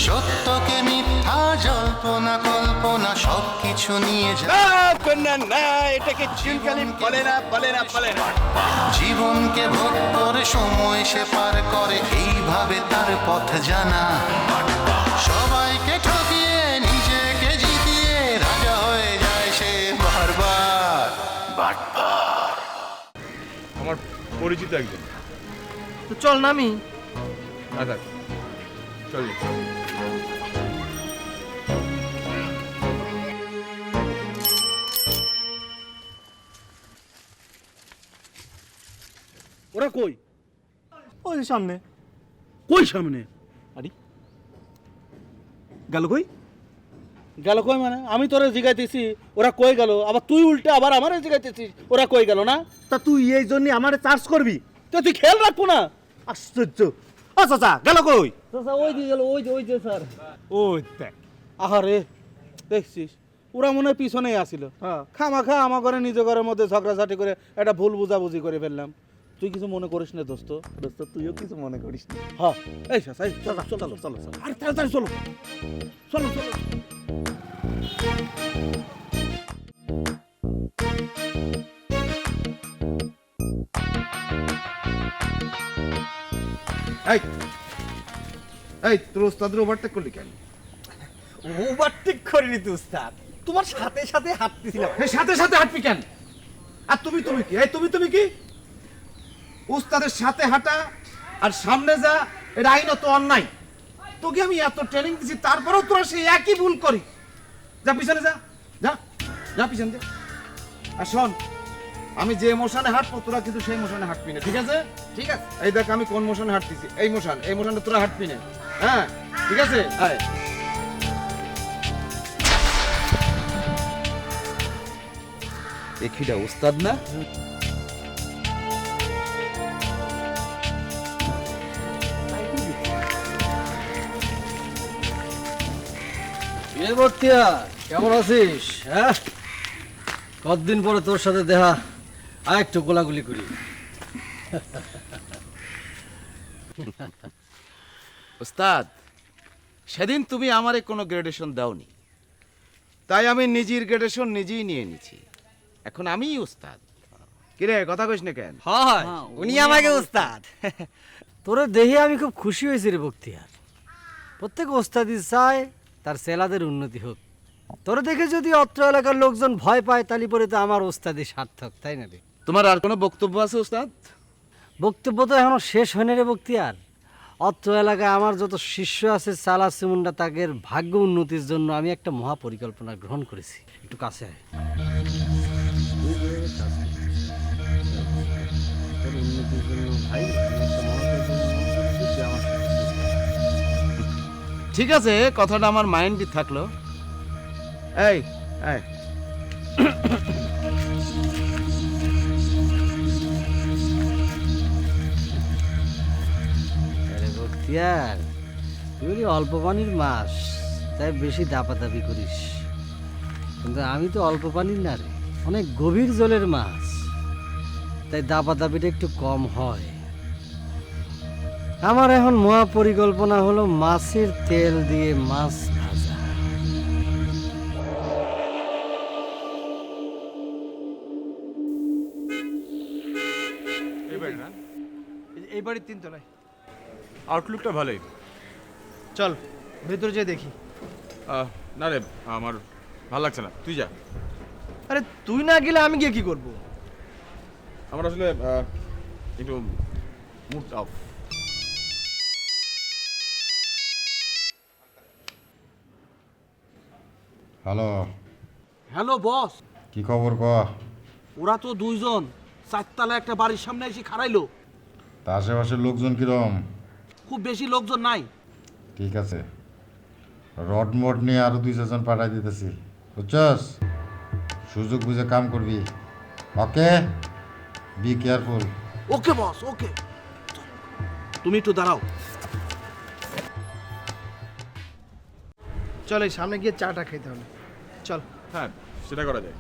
সত্যকে মিথ্যা জল্পনা কল্পনা সবকিছু নিয়ে না এটাকে চিনকালি বলে না জীবনকে ভোগ করে সময় সে পার করে এইভাবে তার পথ জানা সবাইকে ঠকিয়ে নিজেকে জিতিয়ে রাজা হয়ে যায় সে বারবার বাটপার। আমার পরিচিত একজন। তো চল নামি। আচ্ছা চল। ওরা কই? ওই সামনে। কই সামনে? আরে গেল কই? গেল কই মানে? আমি তোরে জিগাইতেছি ওরা কই গেল, আবার তুই উল্টে আবার আমারে জিগাইতেছিস ওরা কই গেল না? তা তুই এই জন্য আমারে চার্জ করবি? তো তুই খেয়াল রাখবো না? আশ্চর্য। আচ্ছা গেল কই? ওই দিয়ে গেল, ওই যে স্যার। ওই দেখ। আহারে দেখছিস ওরা মনে হয় পিছনেই আসিল। খামাখা আমার ঘরে নিজ ঘরের মধ্যে ঝগড়াঝাটি করে একটা ভুল বুঝাবুঝি করে ফেললাম। তুই কিছু মনে করিস না দোস্ত। দোস্ত তুইও কিছু মনে করিস না। হ্যাঁ এই চলো চলো চলো চলো। আরে তাড়াতাড়ি চলো চলো চলো। এই তোর ওস্তাদের ওভারটেক করলি কেন? ওভারটেক করিনি তো উস্তাদ, তোমার সাথে সাথে হাঁটতেছিলাম। এই সাথে সাথে হাঁটবি কেন? আর তুমি কি? এই তুমি কি? ওস্তাদের সাথে হাঁটা আর সামনে যা, এটা আইনত অন্যায়। তোকে আমি এত ট্রেনিং দিছি তারপরেও তোরা সেই একই ভুল করি। যা পিছনে যা, যা যা পিছনে যা। আর শোন, আমি যে মোশনে হাঁটবো তোরা কিন্তু সেই মোশনে হাঁটবি না, ঠিক আছে? ঠিক আছে। এই দেখ আমি কোন মোশনে হাঁটতেছি, এই মোশনে তোরা হাঁটবি না। হ্যাঁ ঠিক আছে? আয়। এখিটা উস্তাদ না? কেমন আছিস? হ্যাঁ, কতদিন পরে তোর সাথে দেখা, আর একটু গোলাগুলি করি। উস্তাদ, সেদিন তুমি আমারে কোনো গ্রেডেশন দাওনি, তাই আমি নিজের গ্রেডেশন নিজেই নিয়ে নিছি। এখন আমিই উস্তাদ। কিরে কথা কইস না কেন? হয় উনি আমাকে উস্তাদ। তোরে দেখে আমি খুব খুশি হয়েছি রে বক্তিয়ার। প্রত্যেক ওস্তাদি চায় তার সেলাদের উন্নতি হোক। তোরে দেখে যদি অত্র এলাকার লোকজন ভয় পায় তালি পরে তো আমার ওস্তাদি সার্থক, তাই না রে? তোমার আর কোনো বক্তব্য আছে উস্তাদ? বক্তব্য তো এখনো শেষ হয়নি রে বক্তিয়ার। অত্র এলাকায় আমার যত শিষ্য আছে চালা সিমুন্ডা তাদের ভাগ্য উন্নতির জন্য আমি একটা মহাপরিকল্পনা গ্রহণ করেছি। একটু কাছে আয়। ঠিক আছে, কথাটা আমার মাইন্ডে থাকলো। এই এই আরে বক্তিয়ার, তুই বলি অল্প পানির মাছ, তাই বেশি দাপাদাপি করিস। কিন্তু আমি তো অল্প পানির না রে, অনেক গভীর জলের মাছ, তাই দাপাদাপিটা একটু কম হয়। আমার এখন মহাপরিকল্পনা হলো মাছের তেল দিয়ে মাছ ভাজা। এই বাড়ির তিনতলায়। আউটলুকটা ভালোই। চল ভেতরে যেয়ে দেখি। না রে, আমার ভালো লাগছে না, তুই যা। আরে তুই না গেলে আমি গিয়ে কি করব? আমার আসলে একটু mood off. Hello, hello boss, কি খবর ক? ওরা তো দুইজন চারতলা একটা বাড়ির সামনে এসে খাড়াইলো। তা আশেপাশের লোকজন কিরম? খুব বেশি লোকজন নাই। ঠিক আছে, রড মড নিয়ে আরো 2-4 জন পাঠাই দিতেছি, বুঝছস? সুযোগ বুঝে কাম করবি, ওকে? Be careful. ওকে বস, ওকে। তুমি একটু দাঁড়াও। চল এই সামনে গিয়ে চাটা খেতে হবে। চল। হ্যাঁ, সেটা করা যায়।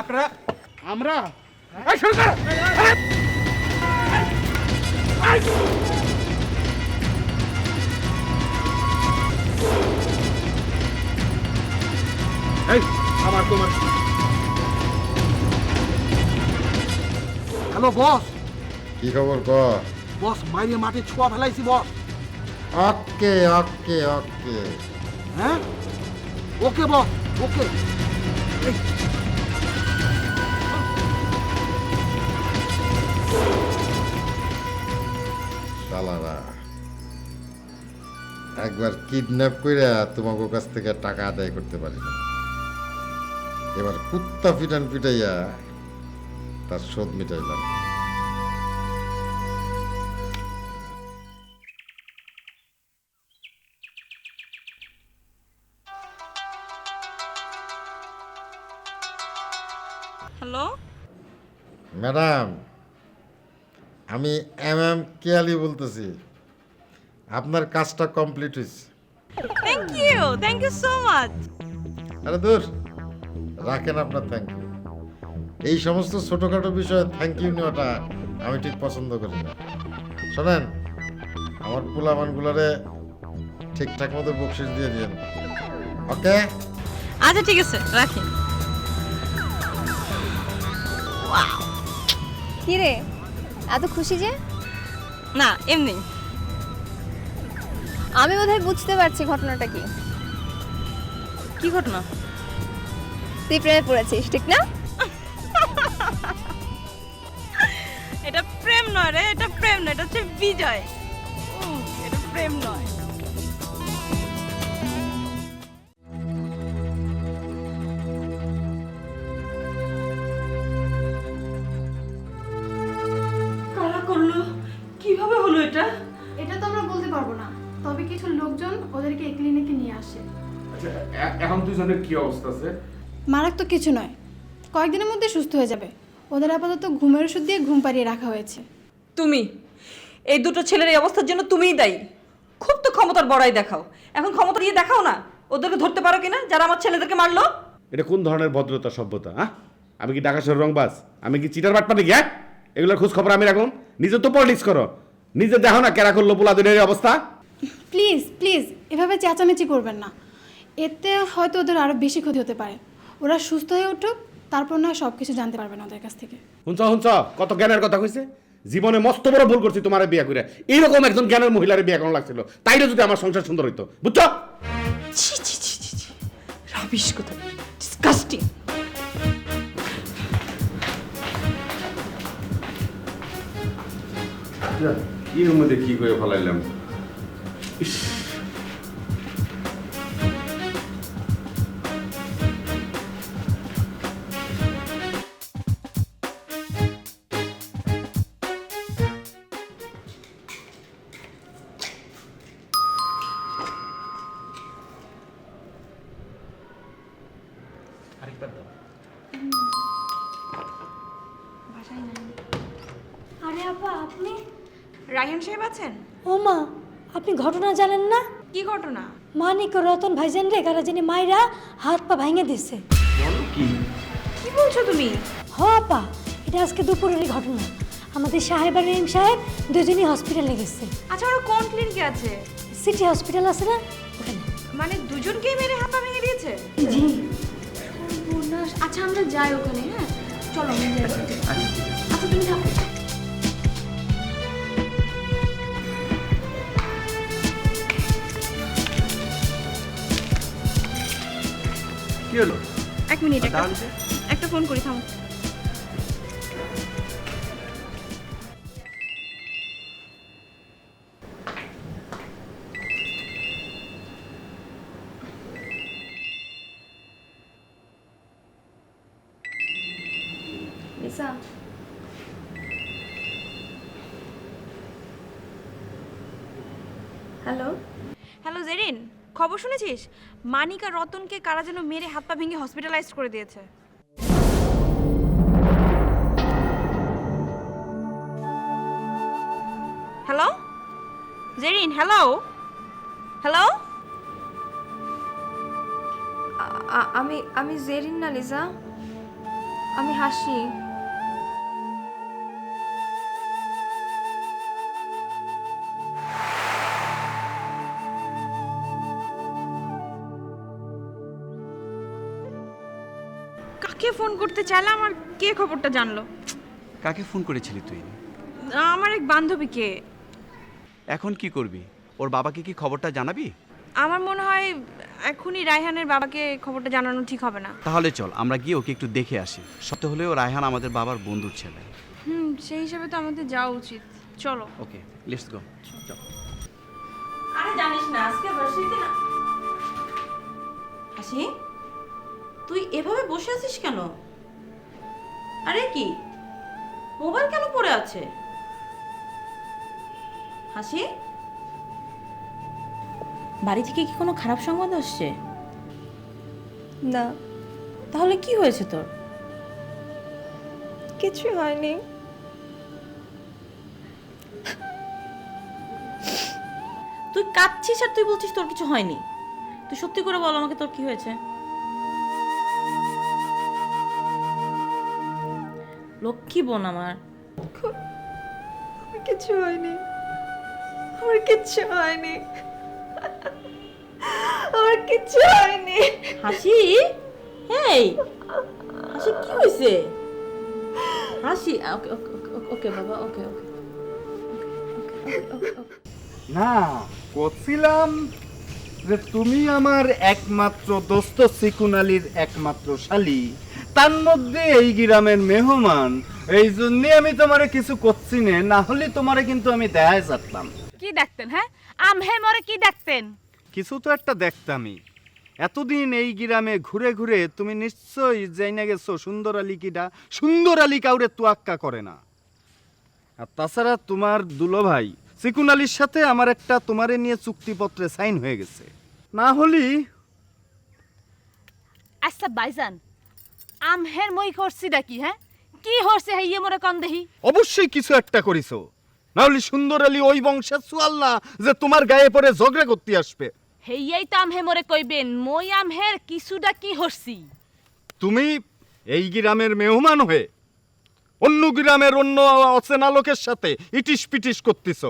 আপনারা আমরা এই আমার তোমার হ্যালো বস কি খবর ক? বস মাইরে মাঠে ছোঁয়া ফেলাইছি বস। ওকে ওকে ওকে। হ্যাঁ ওকে বস ওকে। শালারা একবার কিডন্যাপ কইরা তোমাকে কাছ থেকে টাকা আদায় করতে পারি না, এবার কুত্তা পিটান পিটাইয়া তার শোধ মিটাইলাম। হ্যালো, ম্যাডাম, আমি MM কেয়ালি বলতেছি, আপনার কাজটা কমপ্লিট হয়েছে। Thank you so much. আরে দূর রাখেন আপনার থ্যাংক ইউ। এই সমস্ত ছোটোখাটো বিষয়ে থ্যাংক ইউ নেওয়াটা আমি ঠিক পছন্দ করি না। শোনেন, আমার পোলামানগুলারে ঠিকঠাক মতো বকশিস দিয়ে দিন, ওকে? আচ্ছা ঠিক আছে, রাখি। কি রে এত খুশি যে? না এমনি। আমি বোধহয় বুঝতে পারছি ঘটনাটা কি। কি ঘটনা? তুই প্রেমে পড়েছিস, ঠিক না? এটা প্রেম নয় রে, এটা প্রেম নয়, এটা হচ্ছে বিজয়। এটা প্রেম নয়। কারা করলো? কিভাবে হলো এটা? এটা তো আমরা বলতে পারবো না, তবে কিছু লোকজন ওদেরকে এই ক্লিনিকে নিয়ে আসে। আচ্ছা এখন দুজনের কি অবস্থা আছে? মারাত্মক কিছু নয়, কয়েকদিনের মধ্যে সুস্থ হয়ে যাবে। ওদের আপাতত ঘুমের ওষুধ দিয়ে ঘুম পাড়িয়ে রাখা হয়েছে। তুমি এই দুটো ছেলের এই অবস্থার জন্য তুমিই দায়ী। খুব তো ক্ষমতার বড়াই দেখাও, এখন ক্ষমতা দিয়ে দেখাও না। ওদেরকে ধরতে পারো কিনা যারা আমার ছেলেদেরকে মারলো? এটা কোন ধরনের ভদ্রতা সভ্যতা? হ্যাঁ, আমি কি ঢাকা শহরের রংবাজ? আমি কি চিটার বাটপাটি? হ্যাঁ, এগুলোর খোঁজ খবর আমি রাখুন। নিজে তো পলিটিক্স করো, নিজে দেখো না কেরা করলো পোলাদের অবস্থা। প্লিজ প্লিজ এভাবে চেঁচামেচি করবেন না, এতে হয়তো ওদের আরও বেশি ক্ষতি হতে পারে। ওরা সুস্থ হয়ে উঠুক, তারপর না সব কিছু জানতে পারবেন ওদের কাছ থেকে। হুঁচ হুঁচ কত জ্ঞানের কথা কইছে। জীবনে মস্ত বড় ভুল করছি তোমার বিয়ে করে। এইরকম একজন জ্ঞানের মহিলার বিয়ে করানো লাগছিল, তাইলে যদি আমার সংসার সুন্দর হইতো, বুঝছো? ছি ছি ছি ছি ছি, রাবিশ কথা, ডিসকাস্টিং। এর মধ্যে কি করে ফলাইলাম? আরে আপা, আপনি? রায়হান সাহেব আছেন? ও মা, আপনি ঘটনা জানেন না? কি ঘটনা? মানিক ও রতন ভাইজান রে কারা জানি মাইরা হাত পা ভাঙে দিছে। কি বলছো তুমি? হ আপা, এটা আজকে দুপুরেরই ঘটনা। আমাদের সাহেব আর রহিম সাহেব দুজনই হসপিটালে গেছে। আচ্ছা ওরা কোন ক্লিনিকে আছে? সিটি হসপিটাল আছে না, ওখানে। মানে দুজনকেই মেরে হাত ভেঙে দিয়েছে? জি। আচ্ছা আমরা যাই ওখানে। হ্যাঁ চলো আমরা যাই। আচ্ছা তুমি থাকো। কি হলো? এক মিনিট, একটা ফোন করি, থামো। Lisa, hello. হ্যালো জেরিন, খবর শুনেছিস? মানিক আর রতনকে কারা যেন মেরে হাত পা ভেঙে হসপিটালাইজড করে দিয়েছে। Hello Jerin, hello hello. আমি জেরিন না লিজা। আমি হাসি। কাকে ফোন করতে চাইলাম আর কে খবরটা জানলো? কাকে ফোন করেছিলি তুই? আমার এক বান্ধবীকে। এখন কি করবি? ওর বাবাকে কি খবরটা জানাবি? আমার মনে হয় এখনই রায়হানের বাবাকে খবরটা জানানো ঠিক হবে না। তাহলে চল আমরা গিয়ে ওকে একটু দেখে আসি। সত্য হলেও রায়হান আমাদের বাবার বন্ধুর ছেলে। সেই হিসাবে তো আমাদের যাওয়া উচিত। চলো। ওকে, লেটস গো। চল। আরে জানিস না আজকে ভার্সিটিতে না। হাসি, তুই এভাবে বসে আছিস কেন? আরে কি মোবাইল কেন পড়ে আছে? হাসি, বাড়ি থেকে কি কোনো খারাপ সংবাদ আসছে? না। তাহলে কি হয়েছে তোর? কিছু হয়নি। তুই কাঁদছিস আর তুই বলছিস তোর কিছু হয়নি। তুই সত্যি করে বল আমাকে তোর কি হয়েছে? লক্ষ্মী বোন আমার। কিছু হয়নি, আমার কিচ্ছু হয়নি, আমার কিচ্ছু হয়নি। হাসি, এই হাসি কি হয়েছে? হাসি, ওকে ওকে ওকে বাবা, ওকে ওকে। না, বলছিলাম যে তুমি আমার একমাত্র দোস্ত সিকুন আলীর একমাত্র শালি, তার মধ্যে এই গ্রামের মেহমান, এই জন্য আমি তোমারে কিছু করছি না হলে তোমারে কিন্তু আমি দেখায় যেতাম। কি দেখতেন? হ্যাঁ, আমহে মরে কি দেখতেন? কিছু তো একটা দেখতামই। এতদিন এই গ্রামে ঘুরে ঘুরে তুমি নিশ্চয়ই জাইনা গেছো সুন্দর আলী কিডা। সুন্দর আলী কাউরে তোয়াক্কা করে না। আর তাছাড়া তোমার দুলো ভাই সিকুন আলীর সাথে আমার একটা তোমারে নিয়ে চুক্তিপত্রে সাইন হয়ে গেছে। না হলি আচ্ছা ভাইজান, আমহের মই করছি ডাকি? হ্যাঁ, কি হচ্ছে হাইয়ে মরে কম দেহি? অবশ্যই কিছু একটা করিছো, না হলে সুন্দর আলী ওই বংশের চুয়াল না যে তোমার গায়ে পড়ে ঝগড়া করতে আসবে। হেইয়াই তো আমহে মরে কইবেন মই আমহের কিছুটা কি হচ্ছি। তুমি এই গ্রামের মেহমান হয়ে অন্য গ্রামের অন্য অচেনা লোকের সাথে ইটিস পিটিস করতেছ।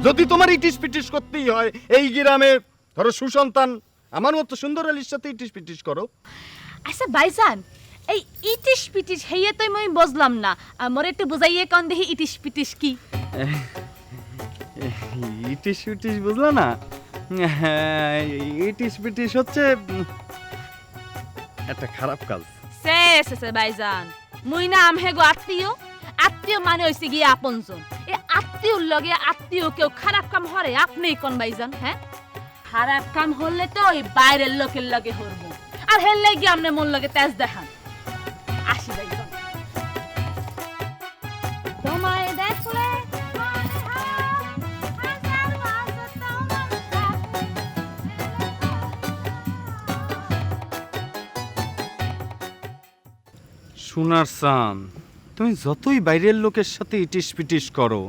যদি তোমার ইটিস পিটিস করতেই হয় এই গ্রামে, ধরো সুসন্তান আমার মতো সুন্দর আলীর সাথে ইটিস পিটিস করো। আচ্ছা ভাইজান, এই ইটিস পিটিস হেইয়ে তো মই বুঝলাম না, মোরে একটু বুঝাইয়ে কন দেহি ইটিস পিটিস কি? ইটিস পিটিস বুঝলা না? ইটিস পিটিস হচ্ছে একটা খারাপ কাজ। সে ভাইজান, মুই না আমহে গো আত্মীয়। আত্মীয় মানে হইছে গিয়ে আপনজন। এই আত্মীয়র লগে আত্মীয় কেউ খারাপ কাম হরে আপনিই কোন ভাইজান? হ্যাঁ, খারাপ কাম হলে তো ওই বাইরের লোকের লগে হরব, আর হের লাগি আমনে মন লগে তেজ দেখান। আসি ভাইজান। তোমায় দেখলে সোনার চান, তুমি যতই বাইরের লোকের সাথে ইটিস পিটিস করো,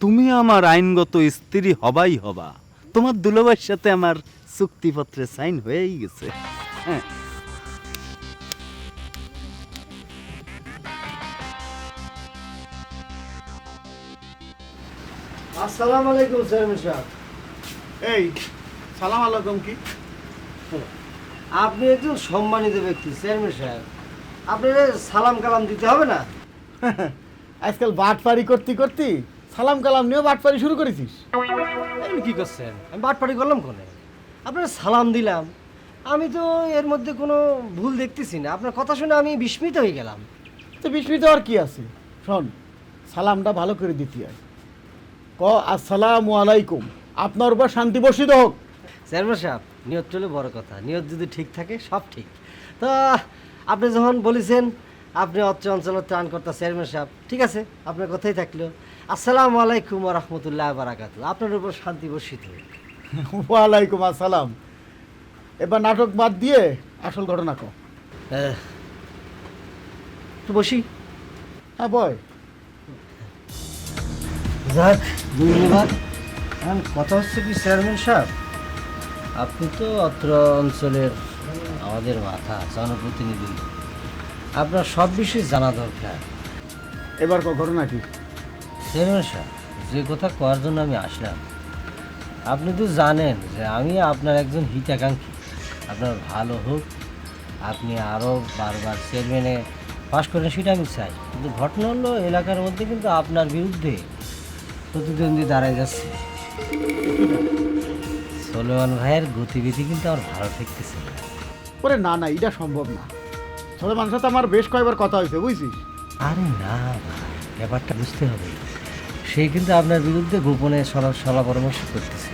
তুমি আমার আইনগত স্ত্রী হবাই হবা। তোমার দুলাভাইয়ের সাথে আমার চুক্তিপত্রে সাইন হয়েই গেছে। হ্যাঁ, আসসালামু আলাইকুম চেয়ারম্যান সাহেব। এই সালাম আলাইকুম। কি আপনি একজন সম্মানিত ব্যক্তি চেয়ারম্যান সাহেব, আপনার সালাম কালাম দিতে হবে না? আজকাল বাটপারি করতে করতে সালাম কালাম নিয়ে বাটপারি শুরু করেছিস? আপনি কি করছেন? আমি বাটপাড়ি করলাম কোনে? আপনার সালাম দিলাম, আমি তো এর মধ্যে কোনো ভুল দেখতেছি না। আপনার কথা শুনে আমি বিস্মিত হয়ে গেলাম। তো বিস্মিত আর কি আছে? শোন, সালামটা ভালো করে দিতে হয়। ক আসসালামু আলাইকুম, আপনার উপর শান্তি বর্ষিত হোক। চেয়ারম্যান সাহেব, নিয়ত চলে বড় কথা। নিয়ত যদি ঠিক থাকে সব ঠিক। তা আপনি যখন বলেছেন আপনি অত্র অঞ্চলের ত্রাণকর্তা চেয়ারম্যান সাহেব, ঠিক আছে, আপনার কথাই থাকলো। আসসালামু আলাইকুম ওয়া রাহমাতুল্লাহি ওয়া বারাকাতুহু। আপনার উপর শান্তি বর্ষিত হোক। ওয়ালাইকুম আসসালাম। এবার নাটক বাদ দিয়ে আসল ঘটনা কও। একটু বসি। হ্যাঁ বয়। যাক, ধন্যবাদ। এখন কথা হচ্ছে কি চেয়ারম্যান সাহেব, আপনি তো অত্র অঞ্চলের আমাদের মাথা, জনপ্রতিনিধি। আপনার সব বিষয়ে জানা দরকার। এবার ঘটনা কি? চেয়ারম্যান সাহেব, যে কথা করার জন্য আমি আসলাম, আপনি তো জানেন যে আমি আপনার একজন হিতাকাঙ্ক্ষী। আপনার ভালো হোক, আপনি আরও বারবার চেয়ারম্যানে পাশ করেন সেটা আমি চাই, কিন্তু ঘটনা হলো এলাকার মধ্যে কিন্তু আপনার বিরুদ্ধে প্রতিদ্বন্দ্বী দাঁড়ায় যাচ্ছে। সোলেমান ভাইয়ের গতিবিধি কিন্তু আমার ভালো ঠেকতেছে না। ওরে না না, এটা সম্ভব না। ছোট মানুষের সাথে আমার বেশ কয়েকবার কথা হয়েছে, বুঝছিস? আরে না ভাই, ব্যাপারটা বুঝতে হবে। সে কিন্তু আপনার বিরুদ্ধে গোপনে সলা পরামর্শ করতেছে।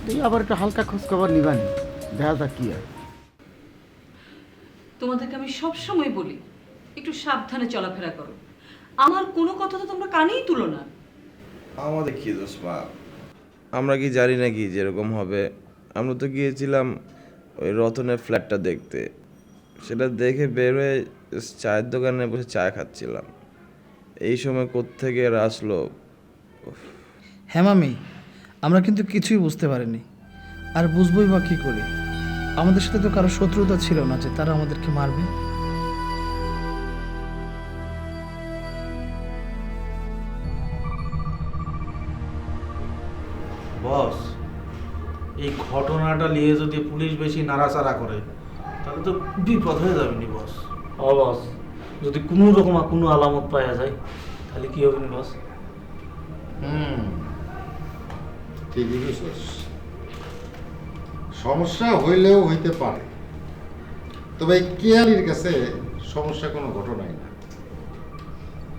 তুই আবার একটু হালকা খোঁজ খবর নিবানি, দেখা যাক কি হয়। তোমাদেরকে আমি সব সময় বলি একটু সাবধানে চলাফেরা করো। আমার কোনো কথা তো তোমরা কানেই তুলো না। আমাদের কি দোষ মা? আমরা কি জানি নাকি যেরকম হবে? আমরা তো গিয়েছিলাম ওই রতনের ফ্ল্যাটটা দেখতে, সেটা দেখে বের হয়ে চায়ের দোকানে বসে চা খাচ্ছিলাম, এই সময় কোত্থেকে এরা আসলো। হ্যাঁ মামি, আমরা কিন্তু কিছুই বুঝতে পারিনি, আর বুঝবই বা কী করে? আমাদের সাথে তো কারো শত্রুতা ছিল না যে তারা আমাদেরকে মারবে। বস, এই ঘটনাটা নিয়ে যদি পুলিশ বেশি নাড়াচাড়া করে তাহলে তো বিপদ হয়ে যাবে নি বস। ও বস, যদি কোনো রকম কোনো আলামত পাওয়া যায় তাহলে কি হবে নি বস? ঠিকই বুঝছিস, সমস্যা হইলেও হইতে পারে, তবে এই কেয়ালির কাছে সমস্যা কোনো ঘটনাই না।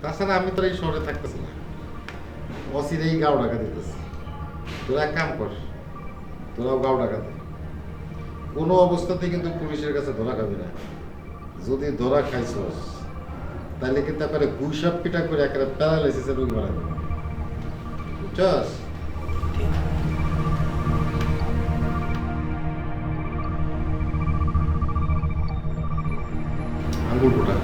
তাছাড়া আমি তো এই শহরে থাকতেছি না, অচিরেই গাও ডাকা দিতেছি। তোরা এক কাম কর, তোরাও গাও ডাকা দে। কোনো অবস্থাতে কিন্তু পুলিশের কাছে ধরা খাবি না। যদি ধরা খাইছস তাহলে কিন্তু একেবারে গুইসাপ পিটা করে একেবারে প্যারালাইসিসের রোগী বানাই দেবে, বুঝছস? আঙ্গুল ফোটা